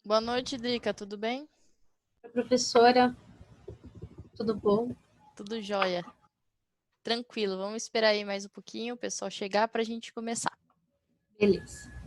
Boa noite, Drica. Tudo bem? Professora, tudo bom? Tudo jóia. Tranquilo. Vamos esperar aí mais um pouquinho o pessoal chegar para a gente começar. Beleza.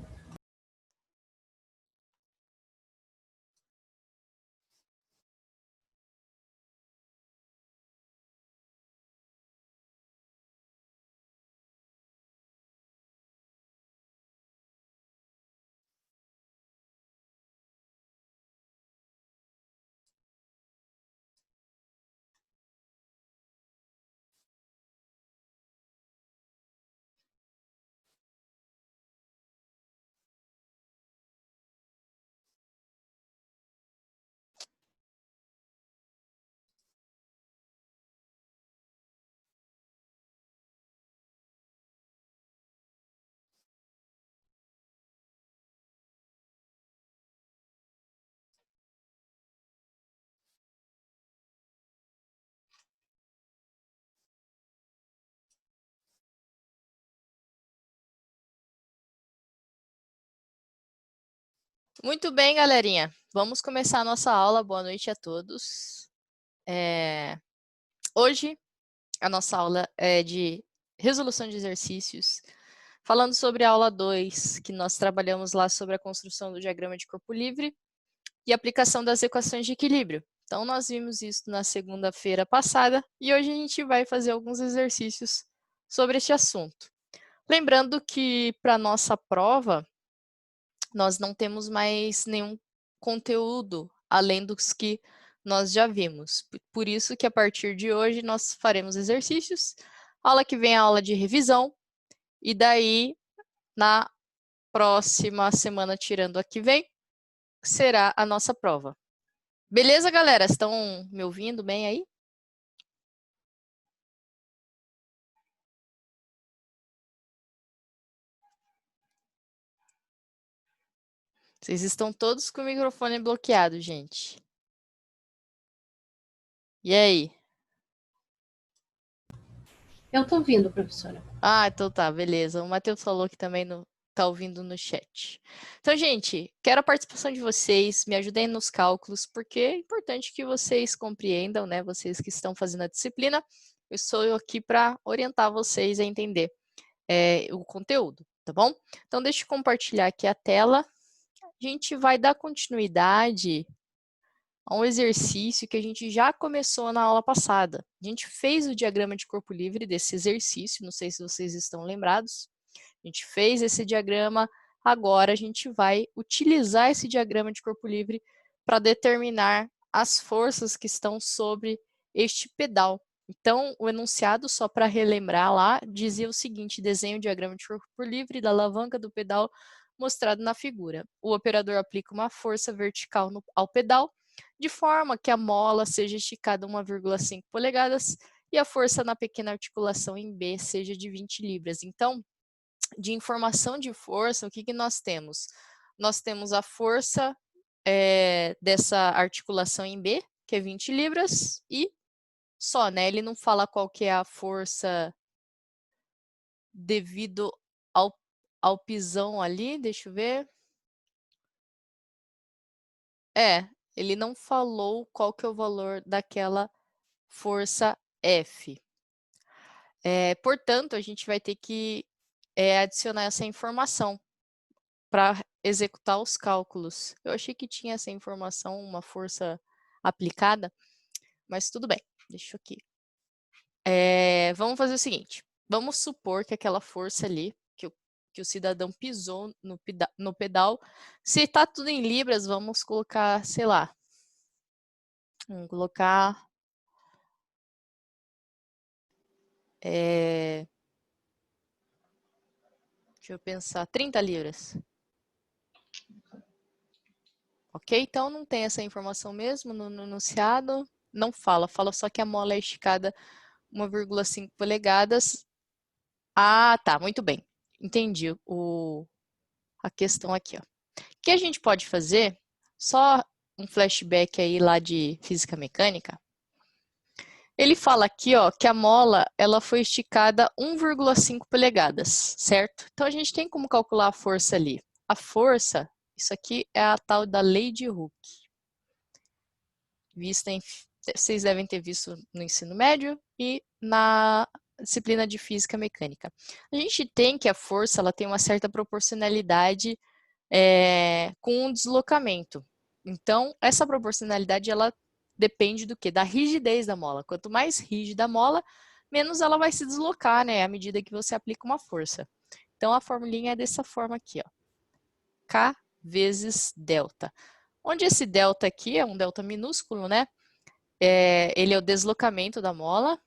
Muito bem, galerinha. Vamos começar a nossa aula. Boa noite a todos. Hoje, a nossa aula é de resolução de exercícios, falando sobre a aula 2, que nós trabalhamos lá sobre a construção do diagrama de corpo livre e aplicação das equações de equilíbrio. Então, nós vimos isso na segunda-feira passada e hoje a gente vai fazer alguns exercícios sobre este assunto. Lembrando que para a nossa prova, nós não temos mais nenhum conteúdo além dos que nós já vimos. Por isso que a partir de hoje nós faremos exercícios, aula que vem é a aula de revisão, e daí na próxima semana, tirando a que vem, será a nossa prova. Beleza, galera? Estão me ouvindo bem aí? Vocês estão todos com o microfone bloqueado, gente. E aí? Eu estou ouvindo, professora. Ah, então tá, beleza. O Matheus falou que também tá ouvindo no chat. Então, gente, quero a participação de vocês, me ajudem nos cálculos, porque é importante que vocês compreendam, né? Vocês que estão fazendo a disciplina, eu estou aqui para orientar vocês a entender o conteúdo, tá bom? Então, deixa eu compartilhar aqui a tela. A gente vai dar continuidade a um exercício que a gente já começou na aula passada. A gente fez o diagrama de corpo livre desse exercício, não sei se vocês estão lembrados. A gente fez esse diagrama, agora a gente vai utilizar esse diagrama de corpo livre para determinar as forças que estão sobre este pedal. Então, o enunciado, só para relembrar lá, dizia o seguinte: desenho o diagrama de corpo livre da alavanca do pedal mostrado na figura. O operador aplica uma força vertical ao pedal, de forma que a mola seja esticada 1,5 polegadas e a força na pequena articulação em B seja de 20 libras. Então, de informação de força, o que nós temos? Nós temos a força dessa articulação em B, que é 20 libras, e só, né? Ele não fala qual que é a força devido ao pisão ali, deixa eu ver. Ele não falou qual que é o valor daquela força F. Portanto, a gente vai ter que adicionar essa informação para executar os cálculos. Eu achei que tinha essa informação, uma força aplicada, mas tudo bem, deixa eu aqui. Vamos fazer o seguinte, vamos supor que aquela força ali, que o cidadão pisou no pedal, se está tudo em libras, vamos colocar, sei lá, vamos colocar... deixa eu pensar, 30 libras. Ok? Então, não tem essa informação mesmo no enunciado. Não fala só que a mola é esticada 1,5 polegadas. Ah, tá, muito bem. Entendi a questão aqui. Ó. O que a gente pode fazer, só um flashback aí lá de física mecânica. Ele fala aqui, ó, que a mola ela foi esticada 1,5 polegadas, certo? Então, a gente tem como calcular a força ali. A força Isso aqui é a tal da lei de Hooke. Vocês devem ter visto no ensino médio e na disciplina de física mecânica. A gente tem que a força ela tem uma certa proporcionalidade com um deslocamento. Então, essa proporcionalidade ela depende do quê? Da rigidez da mola. Quanto mais rígida a mola, menos ela vai se deslocar, né? À medida que você aplica uma força. Então, a formulinha é dessa forma aqui, ó. K vezes delta. Onde esse delta aqui é um delta minúsculo, né? Ele é o deslocamento da mola.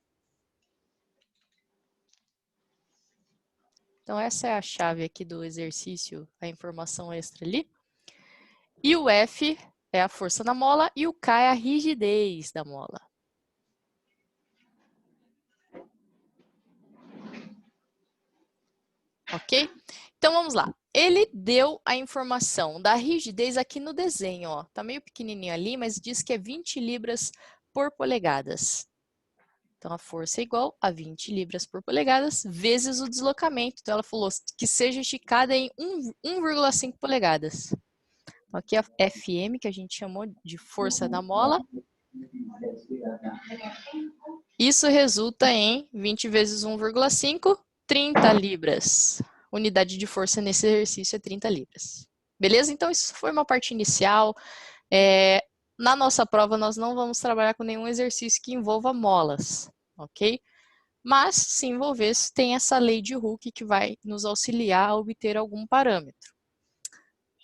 Então, essa é a chave aqui do exercício, a informação extra ali. E o F é a força na mola e o K é a rigidez da mola. Ok? Então, vamos lá. Ele deu a informação da rigidez aqui no desenho, ó. Tá meio pequenininho ali, mas diz que é 20 libras por polegadas. Então, a força é igual a 20 libras por polegadas vezes o deslocamento. Então, ela falou que seja esticada em 1,5 polegadas. Então, aqui é a FM, que a gente chamou de força da mola. Isso resulta em 20 vezes 1,5, 30 libras. Unidade de força nesse exercício é 30 libras. Beleza? Então, isso foi uma parte inicial. Na nossa prova, nós não vamos trabalhar com nenhum exercício que envolva molas, ok? Mas, se envolver, tem essa lei de Hooke que vai nos auxiliar a obter algum parâmetro.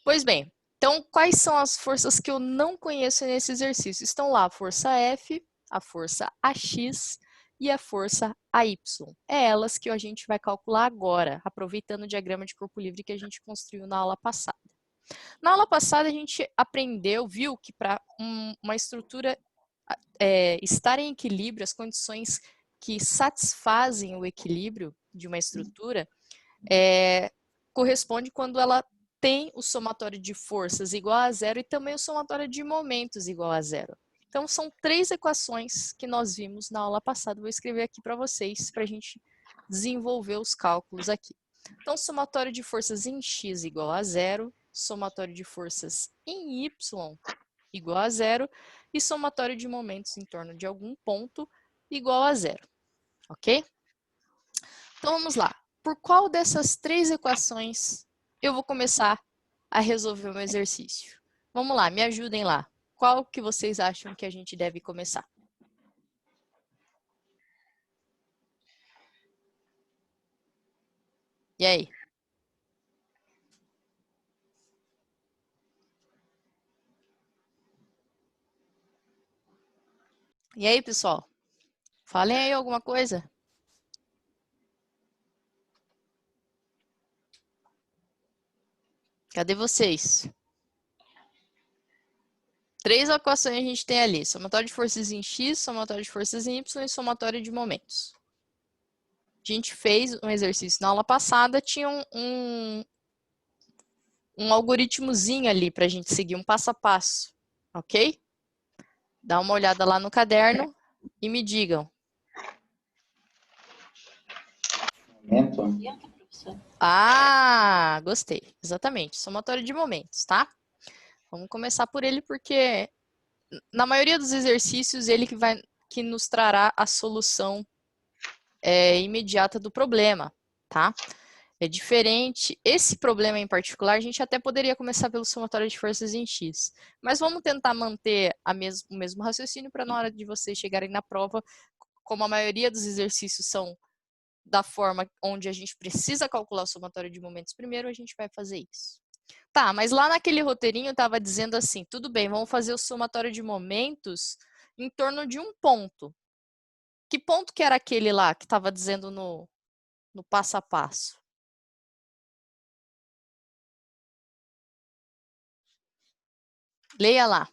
Pois bem, então, quais são as forças que eu não conheço nesse exercício? Estão lá a força F, a força AX e a força AY. É elas que a gente vai calcular agora, aproveitando o diagrama de corpo livre que a gente construiu na aula passada. Na aula passada, a gente aprendeu, viu que para uma estrutura estar em equilíbrio, as condições que satisfazem o equilíbrio de uma estrutura corresponde quando ela tem o somatório de forças igual a zero e também o somatório de momentos igual a zero. Então, são 3 equações que nós vimos na aula passada. Vou escrever aqui para vocês, para a gente desenvolver os cálculos aqui. Então, somatório de forças em x igual a zero, somatório de forças em y igual a zero e somatório de momentos em torno de algum ponto igual a zero. Ok? Então, vamos lá. Por qual dessas 3 equações eu vou começar a resolver o meu exercício? Vamos lá, me ajudem lá. Qual que vocês acham que a gente deve começar? E aí? E aí, pessoal? Falem aí alguma coisa. Cadê vocês? 3 equações a gente tem ali. Somatório de forças em x, somatório de forças em y e somatório de momentos. A gente fez um exercício na aula passada, tinha um algoritmozinho ali para a gente seguir, um passo a passo, ok? Dá uma olhada lá no caderno e me digam. Momento, professor. Ah, gostei. Exatamente, somatório de momentos, tá? Vamos começar por ele porque na maioria dos exercícios ele que nos trará a solução imediata do problema, tá? É diferente. Esse problema em particular, a gente até poderia começar pelo somatório de forças em X. Mas vamos tentar manter o mesmo raciocínio para na hora de vocês chegarem na prova, como a maioria dos exercícios são da forma onde a gente precisa calcular o somatório de momentos primeiro, a gente vai fazer isso. Tá, mas lá naquele roteirinho estava dizendo assim, tudo bem, vamos fazer o somatório de momentos em torno de um ponto. Que ponto que era aquele lá que estava dizendo no passo a passo? Leia lá.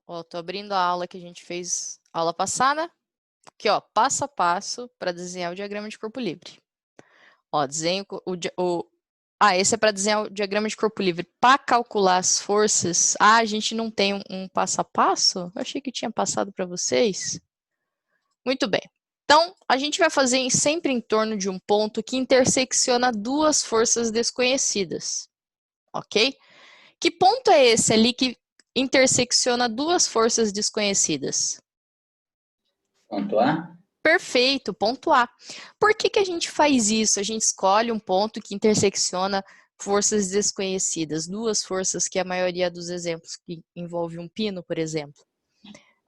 Ó, tô abrindo a aula que a gente fez aula passada. Aqui, ó, passo a passo para desenhar o diagrama de corpo livre. Ó, desenho Ah, esse é para desenhar o diagrama de corpo livre. Para calcular as forças, a gente não tem um passo a passo? Eu achei que tinha passado para vocês. Muito bem. Então, a gente vai fazer sempre em torno de um ponto que intersecciona duas forças desconhecidas. Ok? Que ponto é esse ali que intersecciona duas forças desconhecidas? Ponto A? Perfeito, ponto A. Por que a gente faz isso? A gente escolhe um ponto que intersecciona forças desconhecidas, duas forças que a maioria dos exemplos que envolve um pino, por exemplo.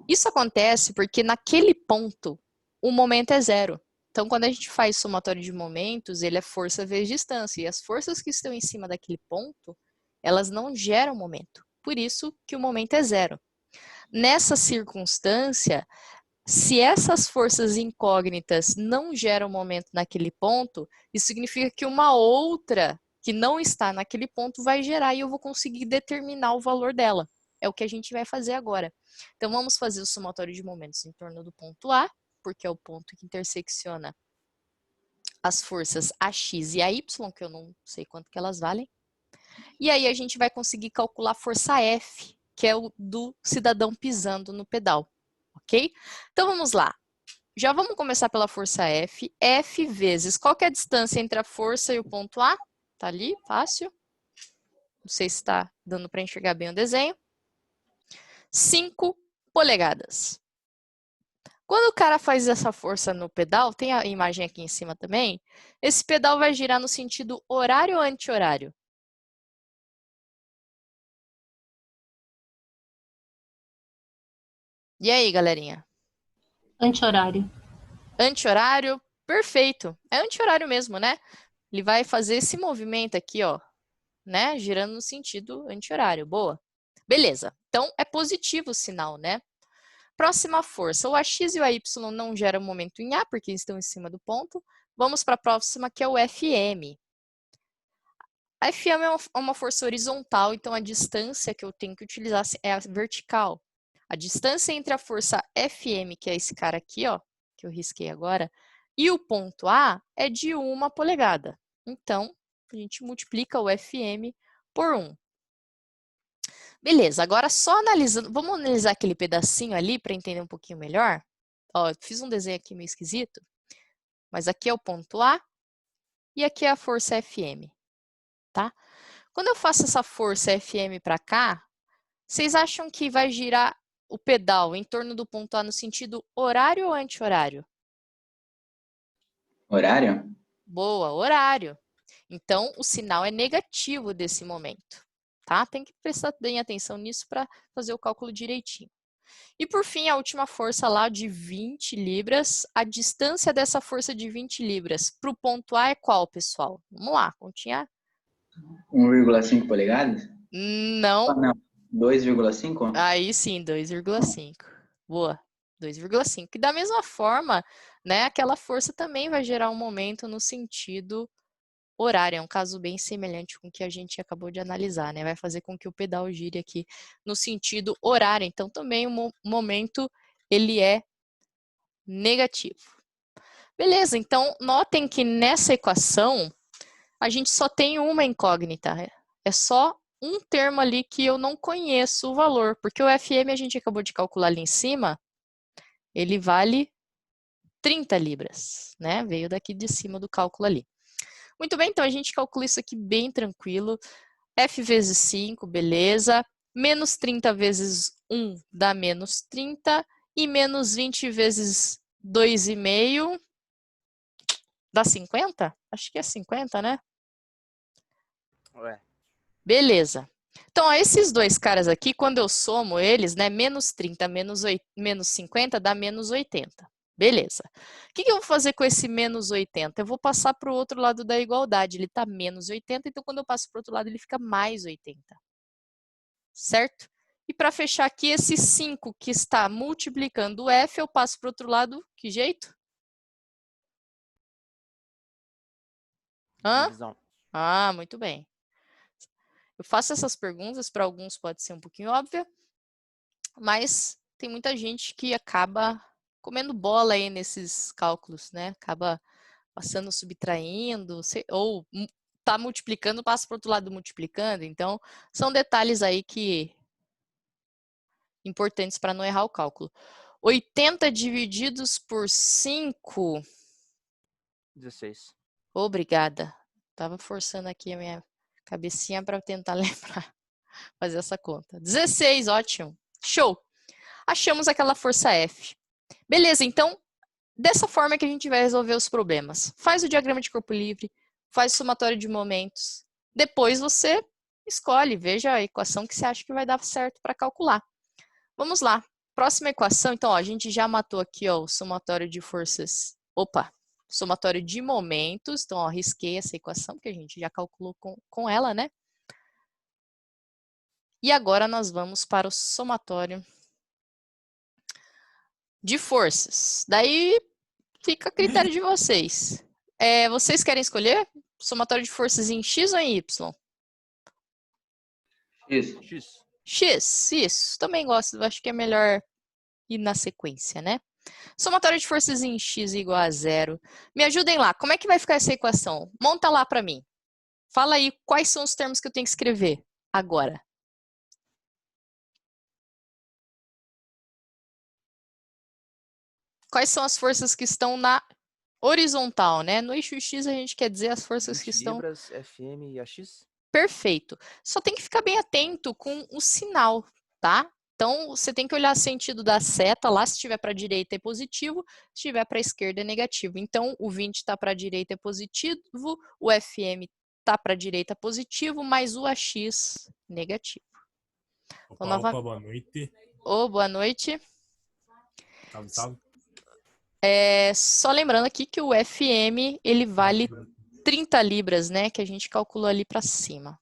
Isso acontece porque naquele ponto o momento é zero. Então, quando a gente faz somatório de momentos, ele é força vezes distância. E as forças que estão em cima daquele ponto, elas não geram momento. Por isso que o momento é zero. Nessa circunstância, se essas forças incógnitas não geram momento naquele ponto, isso significa que uma outra que não está naquele ponto vai gerar e eu vou conseguir determinar o valor dela. É o que a gente vai fazer agora. Então, vamos fazer o somatório de momentos em torno do ponto A, porque é o ponto que intersecciona as forças AX e AY, que eu não sei quanto que elas valem. E aí a gente vai conseguir calcular a força F, que é o do cidadão pisando no pedal, ok? Então vamos lá. Já vamos começar pela força F. F vezes, qual que é a distância entre a força e o ponto A? Tá ali, fácil. Não sei se está dando para enxergar bem o desenho. 5 polegadas. Quando o cara faz essa força no pedal, tem a imagem aqui em cima também, esse pedal vai girar no sentido horário ou anti-horário? E aí, galerinha? Anti-horário. Anti-horário, perfeito. É anti-horário mesmo, né? Ele vai fazer esse movimento aqui, ó, né? Girando no sentido anti-horário. Boa. Beleza. Então, é positivo o sinal, né? Próxima força. O AX e o AY não geram momento em A, porque estão em cima do ponto. Vamos para a próxima, que é o FM. A FM é uma força horizontal, então a distância que eu tenho que utilizar é a vertical. A distância entre a força FM, que é esse cara aqui, ó, que eu risquei agora, e o ponto A é de 1 polegada. Então, a gente multiplica o FM por 1. Beleza, agora só analisando, vamos analisar aquele pedacinho ali para entender um pouquinho melhor? Ó, eu fiz um desenho aqui meio esquisito, mas aqui é o ponto A e aqui é a força FM, tá? Quando eu faço essa força FM para cá, vocês acham que vai girar o pedal em torno do ponto A no sentido horário ou anti-horário? Horário? Boa, horário. Então, o sinal é negativo desse momento, tá? Tem que prestar bem atenção nisso para fazer o cálculo direitinho. E por fim, a última força lá de 20 libras. A distância dessa força de 20 libras para o ponto A é qual, pessoal? Vamos lá, continha. 1,5 polegadas? Não. Ah, não. 2,5? Aí sim, 2,5. Boa, 2,5. E da mesma forma, né, aquela força também vai gerar um momento no sentido horário. É um caso bem semelhante com o que a gente acabou de analisar, né? Vai fazer com que o pedal gire aqui no sentido horário. Então, também o momento, ele é negativo. Beleza, então notem que nessa equação a gente só tem uma incógnita. É só um termo ali que eu não conheço o valor, porque o FM a gente acabou de calcular ali em cima, ele vale 30 libras, né? Veio daqui de cima do cálculo ali. Muito bem, então a gente calcula isso aqui bem tranquilo. F vezes 5, beleza. Menos 30 vezes 1 dá menos 30. E menos 20 vezes 2,5 dá 50? Acho que é 50, né? Ué. Beleza. Então, ó, esses dois caras aqui, quando eu somo eles, né, menos 30 menos 50 dá menos 80. Beleza. O que eu vou fazer com esse menos 80? Eu vou passar para o outro lado da igualdade. Ele está menos 80, então quando eu passo para o outro lado, ele fica mais 80. Certo? E para fechar aqui, esse 5 que está multiplicando o F, eu passo para o outro lado, que jeito? Hã? Divisão. Ah, muito bem. Eu faço essas perguntas, para alguns pode ser um pouquinho óbvia, mas tem muita gente que acaba comendo bola aí nesses cálculos, né? Acaba passando, subtraindo, ou tá multiplicando, passa para o outro lado multiplicando. Então, são detalhes aí que importantes para não errar o cálculo. 80 divididos por 5. 16. Obrigada. Tava forçando aqui a minha cabecinha para tentar lembrar, fazer essa conta. 16, ótimo. Show. Achamos aquela força F. Beleza, então, dessa forma que a gente vai resolver os problemas. Faz o diagrama de corpo livre, faz o somatório de momentos. Depois você escolhe, veja a equação que você acha que vai dar certo para calcular. Vamos lá. Próxima equação, então, ó, a gente já matou aqui ó, o somatório de forças. Opa! Somatório de momentos. Então, ó, risquei essa equação, que a gente já calculou com ela, né? E agora nós vamos para o somatório de forças. Daí fica a critério de vocês. Vocês querem escolher somatório de forças em X ou em Y? Isso. X. X, isso. Também gosto, acho que é melhor ir na sequência, né? Somatório de forças em X igual a 0. Me ajudem lá, como é que vai ficar essa equação? Monta lá para mim. Fala aí quais são os termos que eu tenho que escrever agora. Quais são as forças que estão na horizontal, né? No eixo X a gente quer dizer as forças que 20 estão... libras, FM e AX. Perfeito. Só tem que ficar bem atento com o sinal, tá? Então, você tem que olhar o sentido da seta lá, se estiver para a direita é positivo, se estiver para a esquerda é negativo. Então, o 20 está para a direita é positivo, o FM está para a direita positivo, mas o AX negativo. Opa, Então, opa, boa noite. boa noite. Salve, salve. Só lembrando aqui que o FM, ele vale 30 libras, né? Que a gente calculou ali para cima.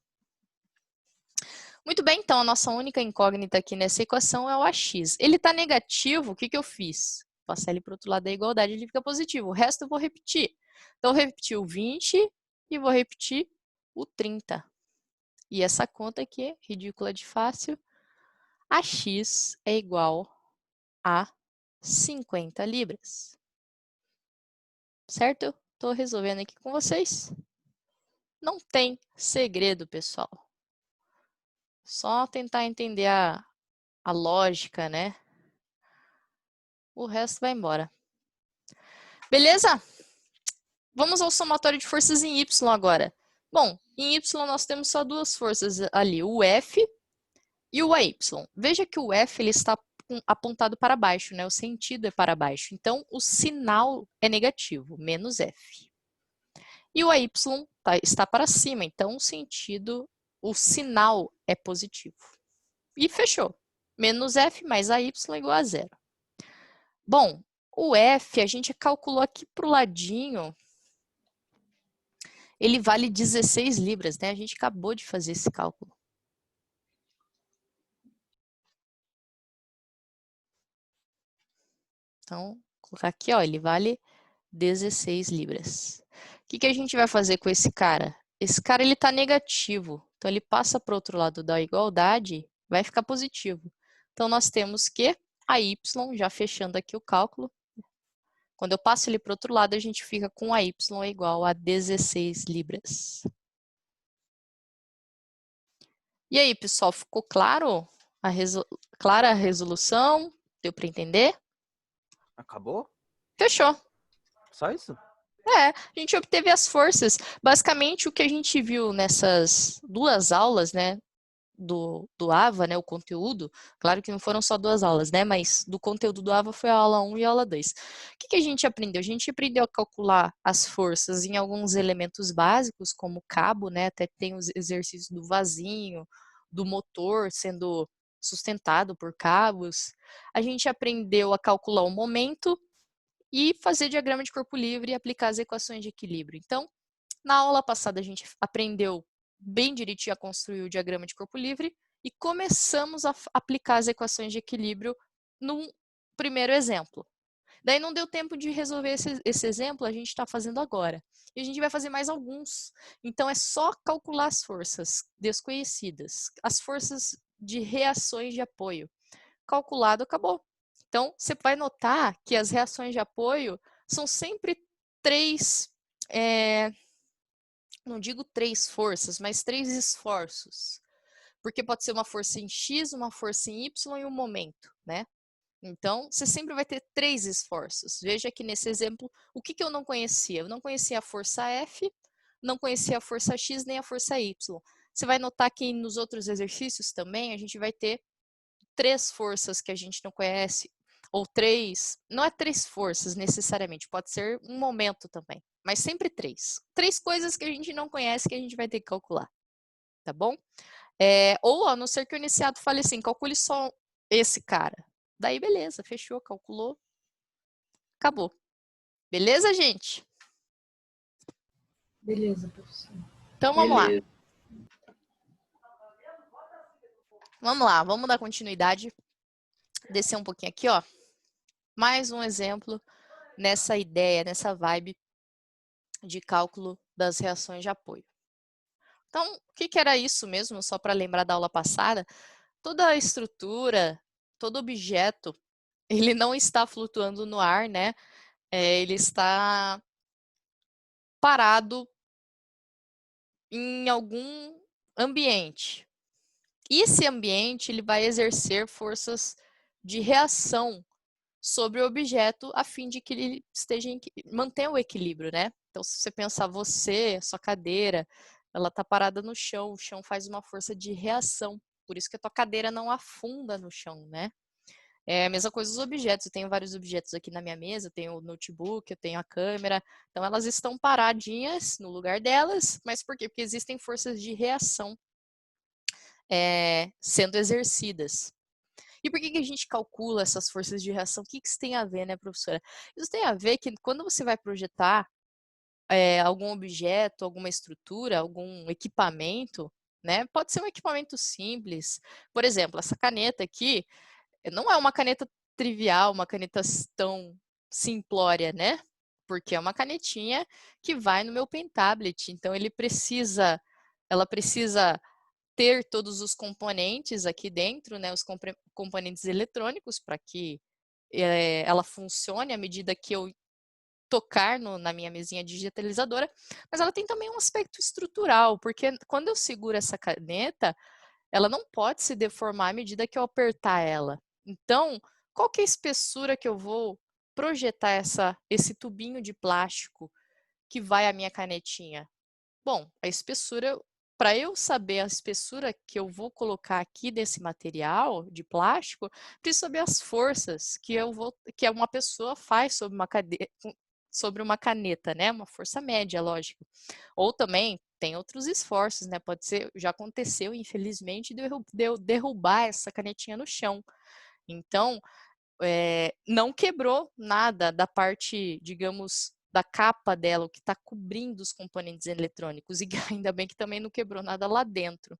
Muito bem, então, a nossa única incógnita aqui nessa equação é o AX. Ele está negativo, o que eu fiz? Passar ele para o outro lado da igualdade, ele fica positivo. O resto eu vou repetir. Então, eu vou repetir o 20 e vou repetir o 30. E essa conta aqui, ridícula de fácil, AX é igual a 50 libras. Certo? Estou resolvendo aqui com vocês. Não tem segredo, pessoal. Só tentar entender a lógica, né? O resto vai embora. Beleza? Vamos ao somatório de forças em Y agora. Bom, em Y nós temos só duas forças ali, o F e o AY. Veja que o F ele está apontado para baixo, né? O sentido é para baixo. Então, o sinal é negativo, menos F. E o AY está para cima, então o sinal é positivo. E fechou. Menos F mais AY igual a 0. Bom, o F a gente calculou aqui para o ladinho, ele vale 16 libras, né? A gente acabou de fazer esse cálculo. Então, vou colocar aqui, ó, ele vale 16 libras. O que a gente vai fazer com esse cara? Esse cara, ele está negativo. Então, ele passa para o outro lado da igualdade, vai ficar positivo. Então, nós temos que a y, já fechando aqui o cálculo, quando eu passo ele para o outro lado, a gente fica com a y igual a 16 libras. E aí, pessoal, ficou claro clara a resolução? Deu para entender? Acabou? Fechou. Só isso? A gente obteve as forças. Basicamente, o que a gente viu nessas duas aulas, né, do AVA, né, o conteúdo, claro que não foram só duas aulas, né, mas do conteúdo do AVA foi a aula 1 e a aula 2. O que a gente aprendeu? A gente aprendeu a calcular as forças em alguns elementos básicos, como o cabo, né, até tem os exercícios do vasinho, do motor sendo sustentado por cabos. A gente aprendeu a calcular o momento e fazer diagrama de corpo livre e aplicar as equações de equilíbrio. Então, na aula passada a gente aprendeu bem direitinho a construir o diagrama de corpo livre e começamos a aplicar as equações de equilíbrio num primeiro exemplo. Daí não deu tempo de resolver esse exemplo, a gente está fazendo agora. E a gente vai fazer mais alguns. Então é só calcular as forças desconhecidas, as forças de reações de apoio. Calculado, acabou. Então, você vai notar que as reações de apoio são sempre três não digo 3 forças, mas 3 esforços. Porque pode ser uma força em X, uma força em Y e um momento, né? Então, você sempre vai ter 3 esforços. Veja que nesse exemplo, o que eu não conhecia? Eu não conhecia a força F, não conhecia a força X nem a força Y. Você vai notar que nos outros exercícios também a gente vai ter 3 forças que a gente não conhece, ou 3, não é 3 forças necessariamente, pode ser um momento também, mas sempre 3. 3 coisas que a gente não conhece que a gente vai ter que calcular, tá bom? Ou, a não ser que o iniciado fale assim, calcule só esse cara. Daí, beleza, fechou, calculou, acabou. Beleza, gente? Beleza, professor. Então, vamos lá. Beleza. Vamos lá, vamos dar continuidade. Descer um pouquinho aqui, ó. Mais um exemplo nessa ideia, nessa vibe de cálculo das reações de apoio. Então, o que era isso mesmo? Só para lembrar da aula passada, toda a estrutura, todo objeto, ele não está flutuando no ar, né? Ele está parado em algum ambiente. E esse ambiente ele vai exercer forças de reação sobre o objeto a fim de que ele mantenha o equilíbrio, né? Então, se você pensar sua cadeira, ela está parada no chão, o chão faz uma força de reação, por isso que a tua cadeira não afunda no chão, né? É a mesma coisa os objetos, eu tenho vários objetos aqui na minha mesa, eu tenho o notebook, eu tenho a câmera, então elas estão paradinhas no lugar delas, mas por quê? Porque existem forças de reação sendo exercidas. E por que a gente calcula essas forças de reação? O que isso tem a ver, né, professora? Isso tem a ver que quando você vai projetar algum objeto, alguma estrutura, algum equipamento, né? Pode ser um equipamento simples. Por exemplo, essa caneta aqui não é uma caneta trivial, uma caneta tão simplória, né? Porque é uma canetinha que vai no meu pen tablet. Então, ela precisa ter todos os componentes aqui dentro, né, os componentes eletrônicos, para que ela funcione à medida que eu tocar na minha mesinha digitalizadora, mas ela tem também um aspecto estrutural, porque quando eu seguro essa caneta, ela não pode se deformar à medida que eu apertar ela. Então, qual que é a espessura que eu vou projetar esse tubinho de plástico que vai à minha canetinha? Bom, a espessura, para eu saber a espessura que eu vou colocar aqui desse material de plástico, preciso saber as forças que uma pessoa faz sobre uma caneta, né? Uma força média, lógico. Ou também tem outros esforços, né? Pode ser, já aconteceu, infelizmente, de eu derrubar essa canetinha no chão. Então, não quebrou nada da parte, digamos, da capa dela, o que está cobrindo os componentes eletrônicos, e ainda bem que também não quebrou nada lá dentro.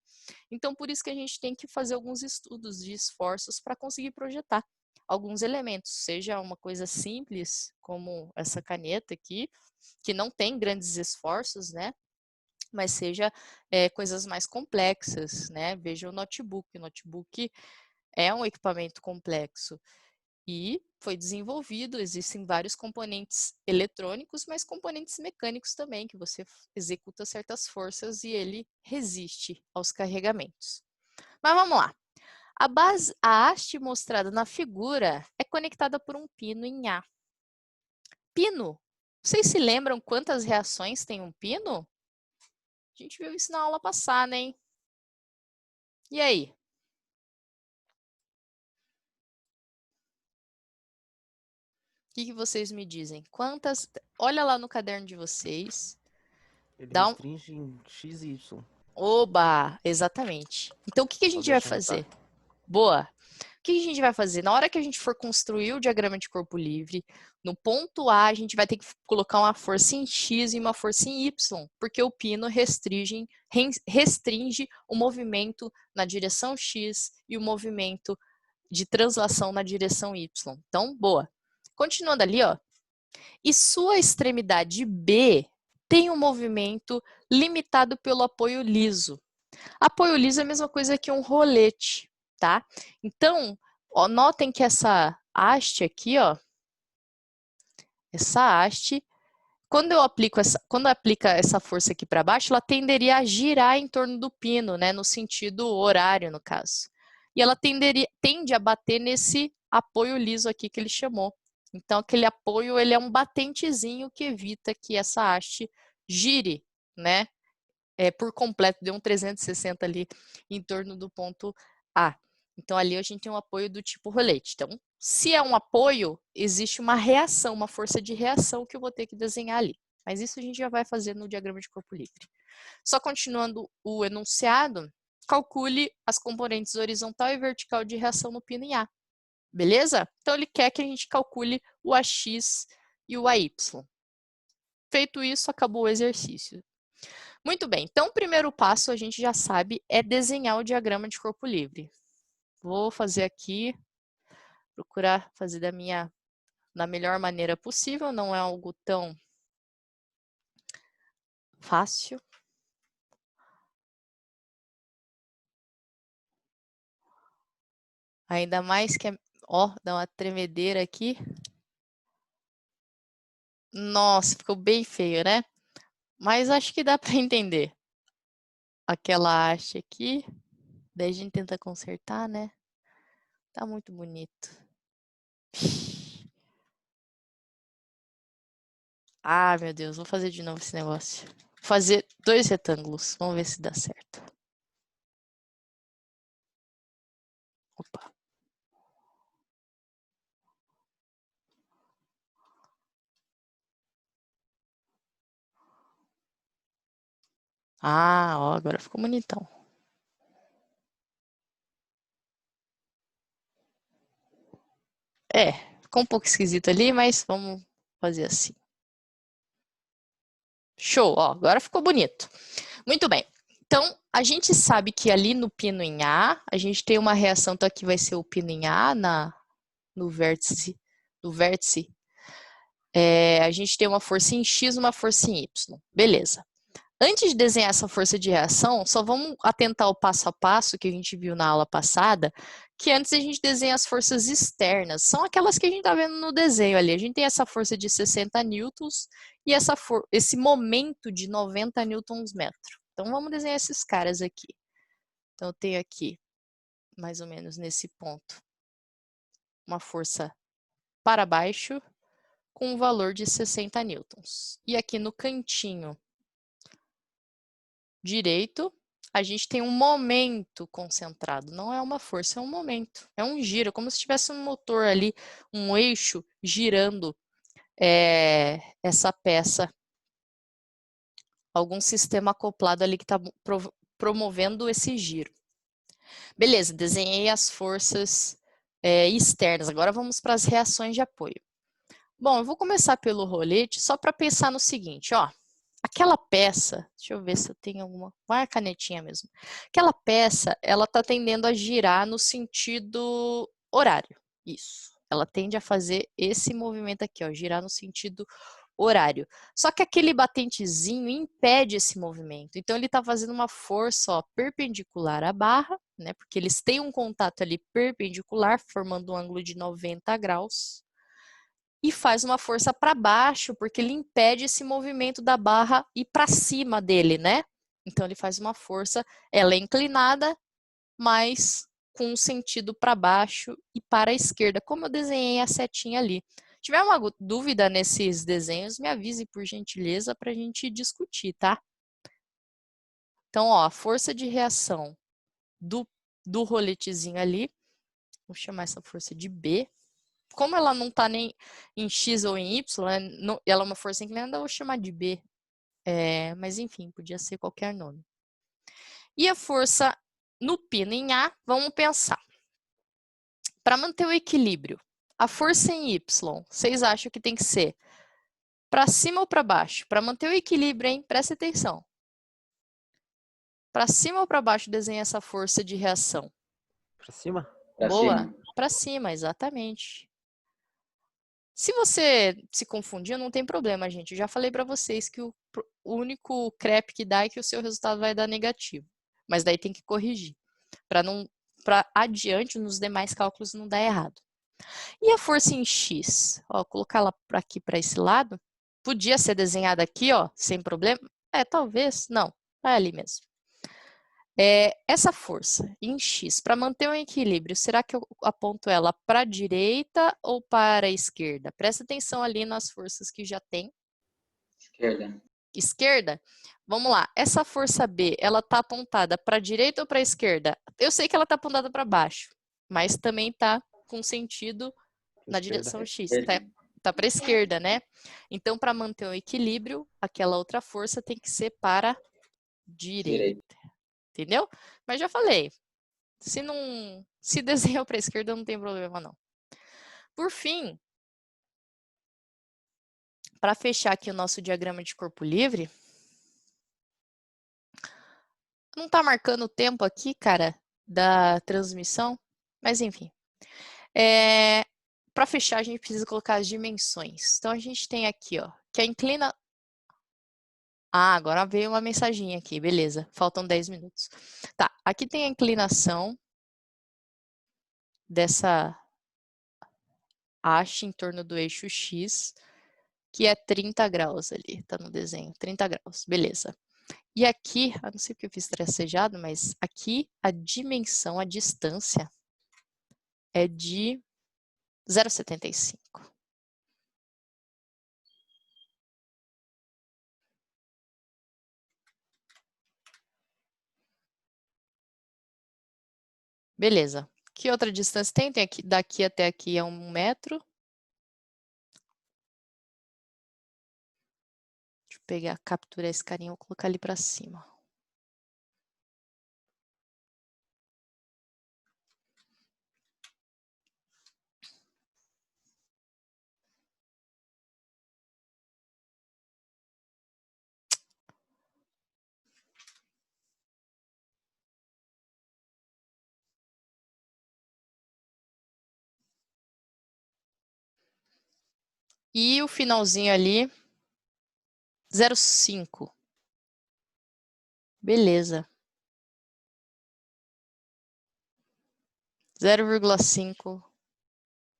Então, por isso que a gente tem que fazer alguns estudos de esforços para conseguir projetar alguns elementos, seja uma coisa simples, como essa caneta aqui, que não tem grandes esforços, né? Mas seja coisas mais complexas, né? Veja o notebook. O notebook é um equipamento complexo. E foi desenvolvido, existem vários componentes eletrônicos, mas componentes mecânicos também, que você executa certas forças e ele resiste aos carregamentos. Mas vamos lá. A haste mostrada na figura é conectada por um pino em A. Pino. Vocês se lembram quantas reações tem um pino? A gente viu isso na aula passada, hein? E aí? O que vocês me dizem? Quantas? Olha lá no caderno de vocês. Ele Dá restringe em X e Y. Oba! Exatamente. Então, o que a gente vai fazer? Boa! O que a gente vai fazer? Na hora que a gente for construir o diagrama de corpo livre, no ponto A, a gente vai ter que colocar uma força em X e uma força em Y, porque o pino restringe o movimento na direção X e o movimento de translação na direção Y. Então, boa. Continuando ali, ó. E sua extremidade B tem um movimento limitado pelo apoio liso. Apoio liso é a mesma coisa que um rolete, tá? Então, ó, notem que essa haste aqui, ó, essa haste, quando aplica essa força aqui para baixo, ela tenderia a girar em torno do pino, né? No sentido horário, no caso. E ela tende a bater nesse apoio liso aqui que ele chamou. Então, aquele apoio, ele é um batentezinho que evita que essa haste gire, né? Por completo, deu um 360 ali em torno do ponto A. Então, ali a gente tem um apoio do tipo rolete. Então, se é um apoio, existe uma reação, uma força de reação que eu vou ter que desenhar ali. Mas isso a gente já vai fazer no diagrama de corpo livre. Só continuando o enunciado, calcule as componentes horizontal e vertical de reação no pino em A. Beleza? Então, ele quer que a gente calcule o AX e o AY. Feito isso, acabou o exercício. Muito bem, então o primeiro passo a gente já sabe é desenhar o diagrama de corpo livre. Vou fazer aqui, procurar fazer da melhor maneira possível, não é algo tão fácil. Ainda mais que, ó, dá uma tremedeira aqui. Nossa, ficou bem feio, né? Mas acho que dá para entender. Aquela haste aqui, daí a gente tenta consertar, né? Tá muito bonito. Ah, meu Deus, vou fazer de novo esse negócio. Vou fazer 2 retângulos, vamos ver se dá certo. Opa. Ah, ó, agora ficou bonitão. Ficou um pouco esquisito ali, mas vamos fazer assim. Show, ó, agora ficou bonito. Muito bem. Então, a gente sabe que ali no pino em A, a gente tem uma reação, então aqui vai ser o pino em A no vértice, a gente tem uma força em X e uma força em Y. Beleza. Antes de desenhar essa força de reação, só vamos atentar ao passo a passo que a gente viu na aula passada, que antes a gente desenha as forças externas, são aquelas que a gente está vendo no desenho ali. A gente tem essa força de 60 newtons e esse momento de 90 newtons metro. Então, vamos desenhar esses caras aqui. Então, eu tenho aqui, mais ou menos nesse ponto, uma força para baixo com um valor de 60 newtons. E aqui no cantinho direito, a gente tem um momento concentrado. Não é uma força, é um momento. É um giro, como se tivesse um motor ali, um eixo girando essa peça. Algum sistema acoplado ali que está promovendo esse giro. Beleza, desenhei as forças externas. Agora vamos para as reações de apoio. Bom, eu vou começar pelo rolete só para pensar no seguinte, ó. Aquela peça, deixa eu ver se eu tenho alguma... Vai a canetinha mesmo. Aquela peça, ela está tendendo a girar no sentido horário. Isso. Ela tende a fazer esse movimento aqui, ó, girar no sentido horário. Só que aquele batentezinho impede esse movimento. Então, ele está fazendo uma força, ó, perpendicular à barra, né? Porque eles têm um contato ali perpendicular, formando um ângulo de 90 graus. E faz uma força para baixo, porque ele impede esse movimento da barra ir para cima dele, né? Então, ele faz uma força, ela é inclinada, mas com um sentido para baixo e para a esquerda, como eu desenhei a setinha ali. Se tiver uma dúvida nesses desenhos, me avise, por gentileza, para a gente discutir, tá? Então, ó, a força de reação do roletezinho ali, vou chamar essa força de B. Como ela não está nem em X ou em Y, ela é uma força inclinada, eu vou chamar de B. Mas enfim, podia ser qualquer nome. E a força no pino em A, vamos pensar. Para manter o equilíbrio, a força em Y, vocês acham que tem que ser para cima ou para baixo? Para manter o equilíbrio, hein? Presta atenção. Para cima ou para baixo desenha essa força de reação? Pra cima? Pra Boa. cima. Para cima, exatamente. Se você se confundir, não tem problema, gente. Eu já falei para vocês que o único crepe que dá é que o seu resultado vai dar negativo. Mas daí tem que corrigir. Para adiante, nos demais cálculos, não dar errado. E a força em X? Ó, colocar ela aqui para esse lado. Podia ser desenhada aqui, ó, sem problema? Talvez. Não, é ali mesmo. Essa força em X, para manter o equilíbrio, será que eu aponto ela para a direita ou para a esquerda? Presta atenção ali nas forças que já tem. Esquerda. Esquerda? Vamos lá. Essa força B, ela está apontada para a direita ou para a esquerda? Eu sei que ela está apontada para baixo, mas também está com sentido na direção X. Tá para a esquerda, né? Então, para manter o equilíbrio, aquela outra força tem que ser para a direita. Entendeu? Mas já falei, se desenhou para a esquerda, não tem problema não. Por fim, para fechar aqui o nosso diagrama de corpo livre, não tá marcando o tempo aqui, cara, da transmissão, mas enfim. Para fechar, a gente precisa colocar as dimensões. Então, a gente tem aqui, ó, que a inclina... Ah, agora veio uma mensaginha aqui, beleza. Faltam 10 minutos. Tá, aqui tem a inclinação dessa haste em torno do eixo X, que é 30 graus ali, tá no desenho, 30 graus, beleza. E aqui, eu não sei porque eu fiz tracejado, mas aqui a dimensão, a distância é de 0,75. Beleza. Que outra distância tem? Tem aqui, daqui até aqui é 1 metro. Deixa eu pegar, capturar esse carinha, vou colocar ali para cima. E o finalzinho ali, 0,5. Beleza. 0,5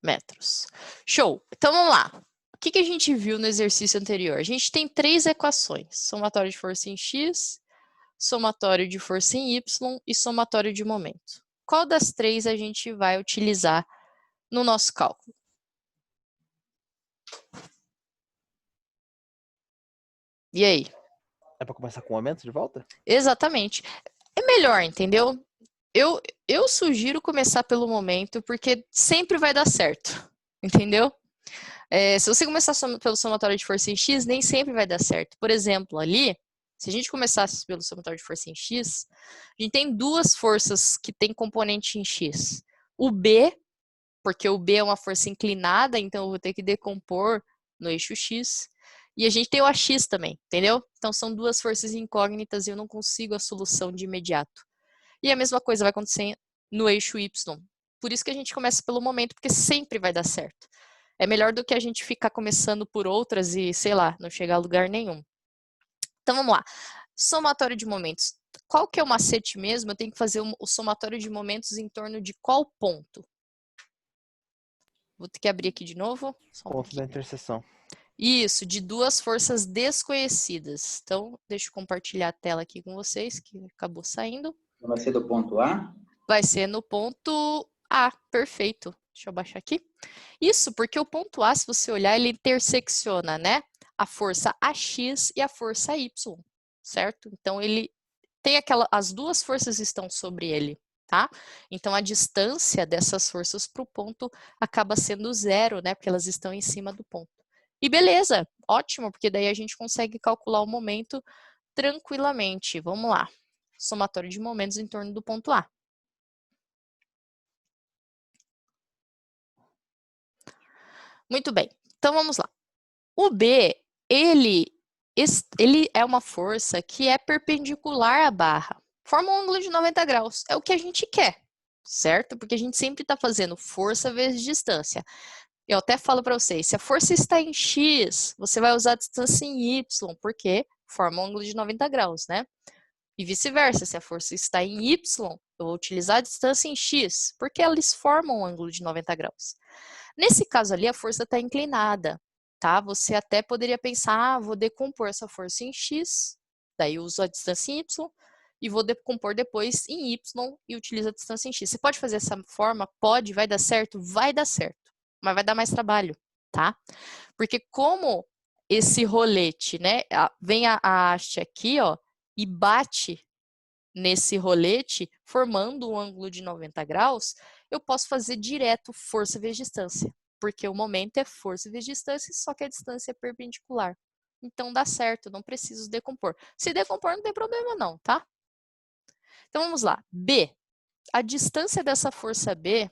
metros. Show! Então, vamos lá. O que a gente viu no exercício anterior? A gente tem 3 equações. Somatório de força em X, somatório de força em Y e somatório de momento. Qual das 3 a gente vai utilizar no nosso cálculo? E aí? É para começar com o aumento de volta? Exatamente. É melhor, entendeu? Eu sugiro começar pelo momento, porque sempre vai dar certo, entendeu? Se você começar pelo somatório de força em X, nem sempre vai dar certo. Por exemplo, ali, se a gente começasse pelo somatório de força em X, a gente tem 2 forças que têm componente em X. O B, porque o B é uma força inclinada, então eu vou ter que decompor no eixo X. E a gente tem o AX também, entendeu? Então são 2 forças incógnitas e eu não consigo a solução de imediato. E a mesma coisa vai acontecer no eixo Y. Por isso que a gente começa pelo momento, porque sempre vai dar certo. É melhor do que a gente ficar começando por outras e, sei lá, não chegar a lugar nenhum. Então vamos lá. Somatório de momentos. Qual que é o macete mesmo? Eu tenho que fazer o somatório de momentos em torno de qual ponto? Vou ter que abrir aqui de novo. Ponto da interseção. Isso, de 2 forças desconhecidas. Então, deixa eu compartilhar a tela aqui com vocês, que acabou saindo. Vai ser do ponto A? Vai ser no ponto A, perfeito. Deixa eu baixar aqui. Isso porque o ponto A, se você olhar, ele intersecciona, né? A força AX e a força Y, certo? Então, ele tem as 2 forças estão sobre ele, tá? Então, a distância dessas forças para o ponto acaba sendo 0, né? Porque elas estão em cima do ponto. E beleza, ótimo, porque daí a gente consegue calcular o momento tranquilamente. Vamos lá. Somatório de momentos em torno do ponto A. Muito bem, então vamos lá. O B, ele é uma força que é perpendicular à barra. Forma um ângulo de 90 graus. É o que a gente quer, certo? Porque a gente sempre está fazendo força vezes distância. Eu até falo para vocês, se a força está em X, você vai usar a distância em Y, porque forma um ângulo de 90 graus, né? E vice-versa, se a força está em Y, eu vou utilizar a distância em X, porque eles formam um ângulo de 90 graus. Nesse caso ali, a força está inclinada. tá? Você até poderia pensar, vou decompor essa força em X, daí eu uso a distância em Y, e vou decompor depois em Y e utilizo a distância em X. Você pode fazer dessa forma? Pode, vai dar certo? Vai dar certo, mas vai dar mais trabalho, tá? Porque como esse rolete, né, vem a haste aqui, ó, e bate nesse rolete, formando um ângulo de 90 graus, eu posso fazer direto força vezes distância, porque o momento é força vezes distância, só que a distância é perpendicular. Então dá certo, não preciso decompor. Se decompor não tem problema não, tá? Então vamos lá. B. A distância dessa força B...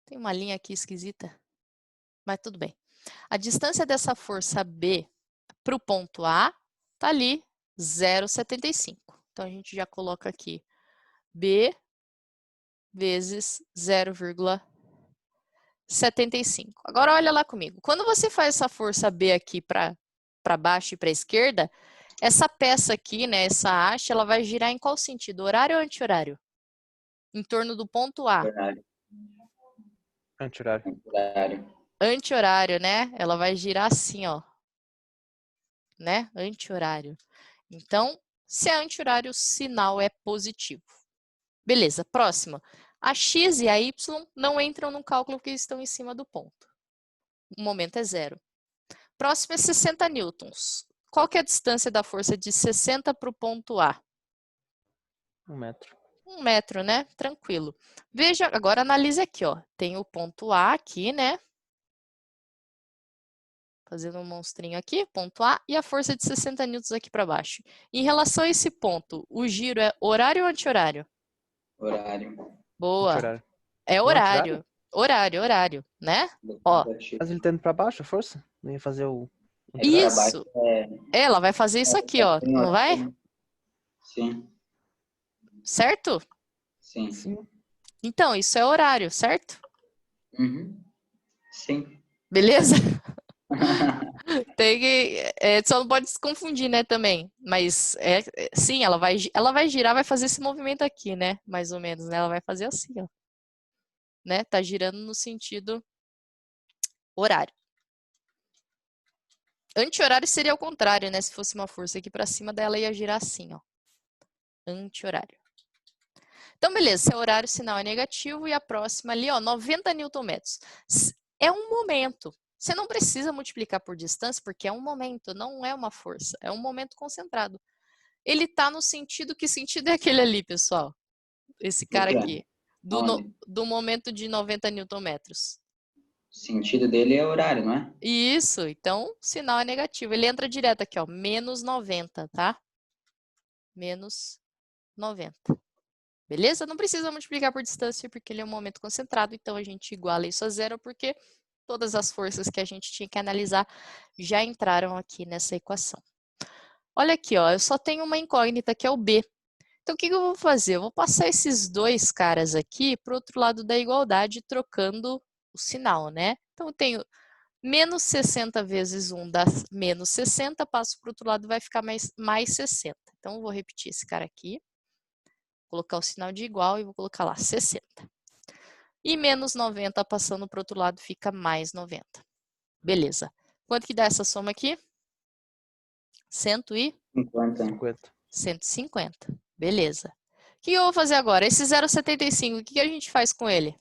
Tem uma linha aqui esquisita, mas tudo bem. A distância dessa força B para o ponto A está ali, 0,75. Então, a gente já coloca aqui B vezes 0,75. Agora, olha lá comigo. Quando você faz essa força B aqui para baixo e para a esquerda, essa peça aqui, né, essa haste, ela vai girar em qual sentido? Horário ou anti-horário? Em torno do ponto A. Horário. Anti-horário. Horário. Anti-horário, né? Ela vai girar assim, ó. Né? Anti-horário. Então, se é anti-horário, o sinal é positivo. Beleza, próxima. A X e a Y não entram no cálculo porque estão em cima do ponto. O momento é 0. Próximo é 60 newtons. Qual que é a distância da força de 60 para o ponto A? 1 metro. 1 metro, né? Tranquilo. Veja, agora analise aqui, ó. Tem o ponto A aqui, né? Fazendo um monstrinho aqui, ponto A, e a força de 60 newtons aqui para baixo. Em relação a esse ponto, o giro é horário ou anti-horário? Horário. Boa. Anti-horário. É Não, horário. Horário, né? Ó. Mas ele tá indo pra baixo, a força? Não ia fazer o... Isso. Ela vai fazer isso aqui, ó. Não vai? Sim. Certo? Sim. Sim. Então, isso é horário, certo? Uhum. Sim. Beleza? Tem que, só não pode se confundir, né, também. Mas, sim, ela vai girar, vai fazer esse movimento aqui, né? Mais ou menos, né? Ela vai fazer assim, ó. Né? Tá girando no sentido horário. Anti-horário seria o contrário, né? Se fosse uma força aqui para cima dela, ia girar assim, ó. Anti-horário. Então, beleza. Se é horário, o sinal é negativo. E a próxima ali, ó, 90 Nm. É um momento. Você não precisa multiplicar por distância, porque é um momento, não é uma força. É um momento concentrado. Ele tá no sentido... Que sentido é aquele ali, pessoal? Esse cara aqui. Do momento de 90 Nm. O sentido dele é horário, não é? Isso, então sinal é negativo. Ele entra direto aqui, ó, menos 90, tá? Menos 90. Beleza? Não precisa multiplicar por distância, porque ele é um momento concentrado, então a gente iguala isso a zero, porque todas as forças que a gente tinha que analisar já entraram aqui nessa equação. Olha aqui, ó, eu só tenho uma incógnita, que é o B. Então, o que eu vou fazer? Eu vou passar esses dois caras aqui para o outro lado da igualdade, trocando o sinal, né? Então, eu tenho menos 60 vezes 1 dá menos 60, passo para o outro lado, vai ficar mais 60. Então, eu vou repetir esse cara aqui, colocar o sinal de igual e vou colocar lá 60. E menos 90 passando para o outro lado fica mais 90. Beleza. Quanto que dá essa soma aqui? 50. 150. Beleza. O que eu vou fazer agora? Esse 0,75, o que a gente faz com ele?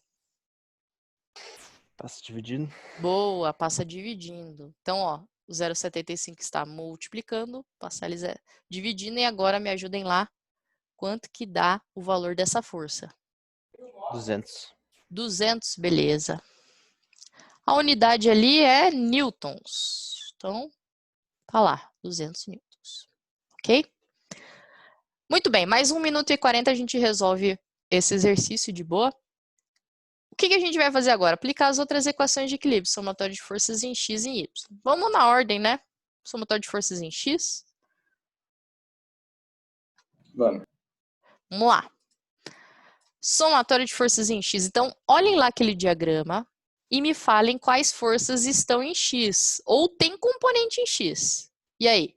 Passa dividindo. Boa, passa dividindo. Então, ó, o 0,75 está multiplicando, passa ali dividindo, e agora me ajudem lá. Quanto que dá o valor dessa força? 200. 200, beleza. A unidade ali é newtons. Então, tá lá, 200 newtons. Ok? Muito bem, mais 1 minuto e 40 a gente resolve esse exercício de boa. O que a gente vai fazer agora? Aplicar as outras equações de equilíbrio, somatório de forças em x e em y. Vamos na ordem, né? Somatório de forças em x. Vamos. Vamos lá. Somatório de forças em x. Então, olhem lá aquele diagrama e me falem quais forças estão em x. Ou tem componente em x. E aí?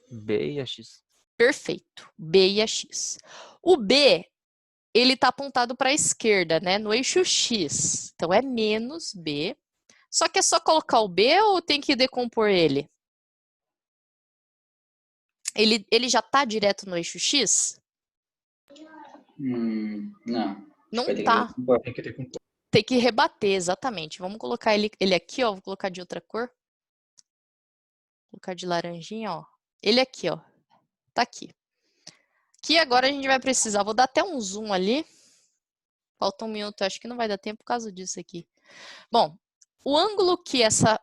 B e a X. Perfeito. B e a x. O B, ele está apontado para a esquerda, né? No eixo X. Então, é menos B. Só que é só colocar o B ou tem que decompor ele? Ele já está direto no eixo X? Não. Não Vai ter que tá. decompor. Tem que ter com Tem que rebater, exatamente. Vamos colocar ele aqui, ó. Vou colocar de outra cor. Vou colocar de laranjinha, ó. Ele aqui, ó. Tá aqui. Aqui agora a gente vai precisar. Vou dar até um zoom ali. Falta um minuto. Acho que não vai dar tempo por causa disso aqui. Bom, o ângulo que essa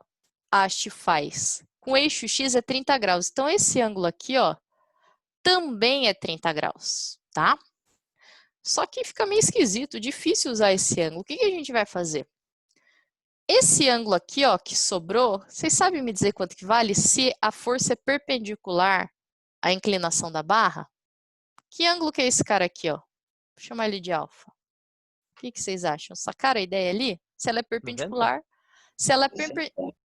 haste faz com o eixo X é 30 graus. Então, esse ângulo aqui, ó, também é 30 graus, tá? Só que fica meio esquisito, difícil usar esse ângulo. O que que a gente vai fazer? Esse ângulo aqui, ó, que sobrou, vocês sabem me dizer quanto que vale se a força é perpendicular à inclinação da barra? Que ângulo que é esse cara aqui, ó? Vou chamar ele de alfa. O que que vocês acham? Sacaram a ideia ali? Se ela é perpendicular, se ela é